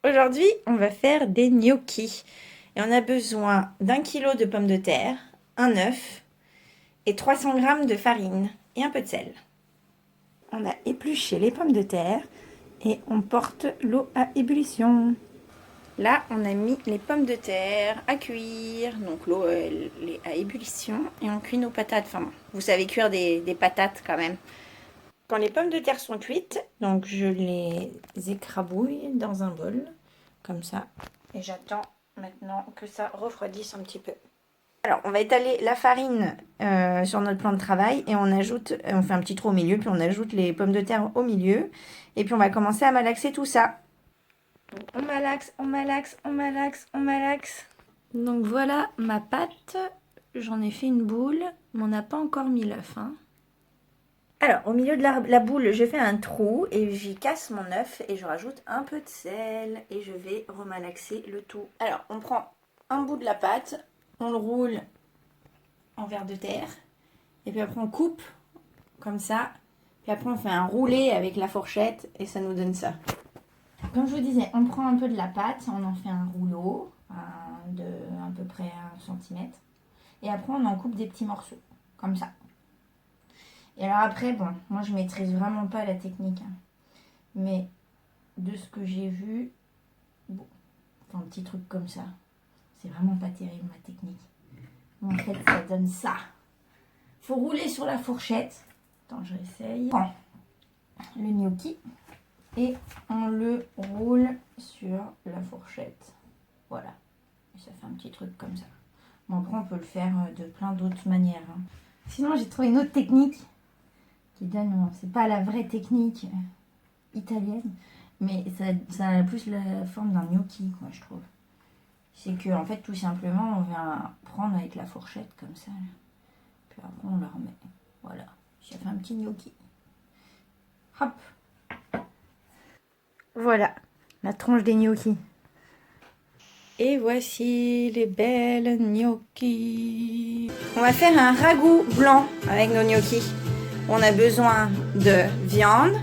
Aujourd'hui, on va faire des gnocchis. Et on a besoin d'1 kg de pommes de terre, un œuf et 300 g de farine et un peu de sel. On a épluché les pommes de terre et on porte l'eau à ébullition. Là, on a mis les pommes de terre à cuire. Donc l'eau elle est à ébullition et on cuit nos patates. Enfin bon, vous savez cuire des patates quand même. Quand les pommes de terre sont cuites, donc je les écrabouille dans un bol, comme ça. Et j'attends maintenant que ça refroidisse un petit peu. Alors, on va étaler la farine sur notre plan de travail et on fait un petit trou au milieu, puis on ajoute les pommes de terre au milieu. Et puis on va commencer à malaxer tout ça. On malaxe, on malaxe, on malaxe, on malaxe. Donc voilà ma pâte. J'en ai fait une boule, mais on n'a pas encore mis l'œuf, hein. Alors, au milieu de la boule, je fais un trou et j'y casse mon œuf et je rajoute un peu de sel et je vais remalaxer le tout. Alors, on prend un bout de la pâte, on le roule en verre de terre et puis après on coupe comme ça. Puis après on fait un roulé avec la fourchette et ça nous donne ça. Comme je vous disais, on prend un peu de la pâte, on en fait un rouleau de à peu près 1 centimètre et après on en coupe des petits morceaux comme ça. Et alors après, bon, moi je maîtrise vraiment pas la technique, hein. Mais de ce que j'ai vu, bon, un petit truc comme ça, c'est vraiment pas terrible ma technique. En fait, ça donne ça. Faut rouler sur la fourchette. Attends, je réessaye. On prend le gnocchi et on le roule sur la fourchette. Voilà. Et ça fait un petit truc comme ça. Bon, après, on peut le faire de plein d'autres manières, hein. Sinon, j'ai trouvé une autre technique qui donne, c'est pas la vraie technique italienne, mais ça a plus la forme d'un gnocchi, quoi, je trouve. C'est que, en fait, tout simplement, on vient prendre avec la fourchette comme ça, puis après on la remet. Voilà, ça fait un petit gnocchi. Hop. Voilà, la tronche des gnocchis. Et voici les belles gnocchis. On va faire un ragoût blanc avec nos gnocchis. On a besoin de viande,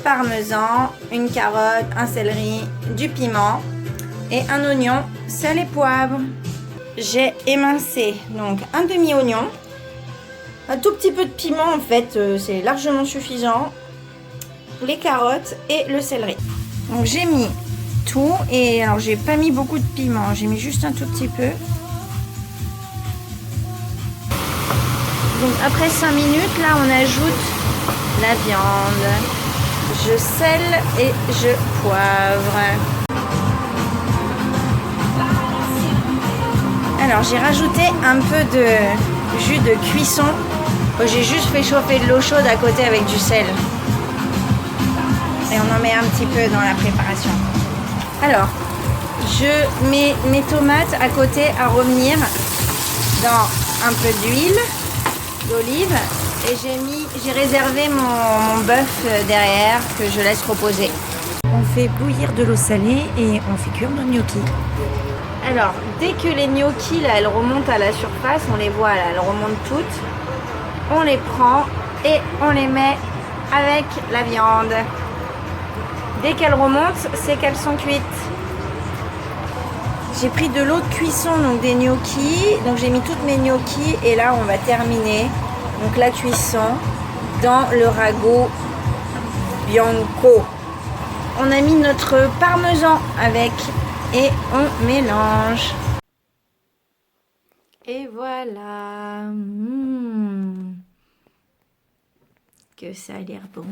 parmesan, une carotte, un céleri, du piment et un oignon, sel et poivre. J'ai émincé donc un demi-oignon, un tout petit peu de piment en fait, c'est largement suffisant, les carottes et le céleri. Donc j'ai mis tout et alors j'ai pas mis beaucoup de piment, j'ai mis juste un tout petit peu. Donc après 5 minutes, là on ajoute la viande. Je sèle et je poivre. Alors j'ai rajouté un peu de jus de cuisson. J'ai juste fait chauffer de l'eau chaude à côté avec du sel. Et on en met un petit peu dans la préparation. Alors, je mets mes tomates à côté à revenir dans un peu d'huile d'olive et j'ai réservé mon bœuf derrière que je laisse reposer. On fait bouillir de l'eau salée et on fait cuire nos gnocchis. Alors, dès que les gnocchis là, elles remontent à la surface, on les voit là, elles remontent toutes. On les prend et on les met avec la viande. Dès qu'elles remontent, c'est qu'elles sont cuites. J'ai pris de l'eau de cuisson, donc des gnocchis. Donc j'ai mis toutes mes gnocchis et là on va terminer donc la cuisson dans le ragoût bianco. On a mis notre parmesan avec et on mélange. Et voilà. Que ça a l'air bon.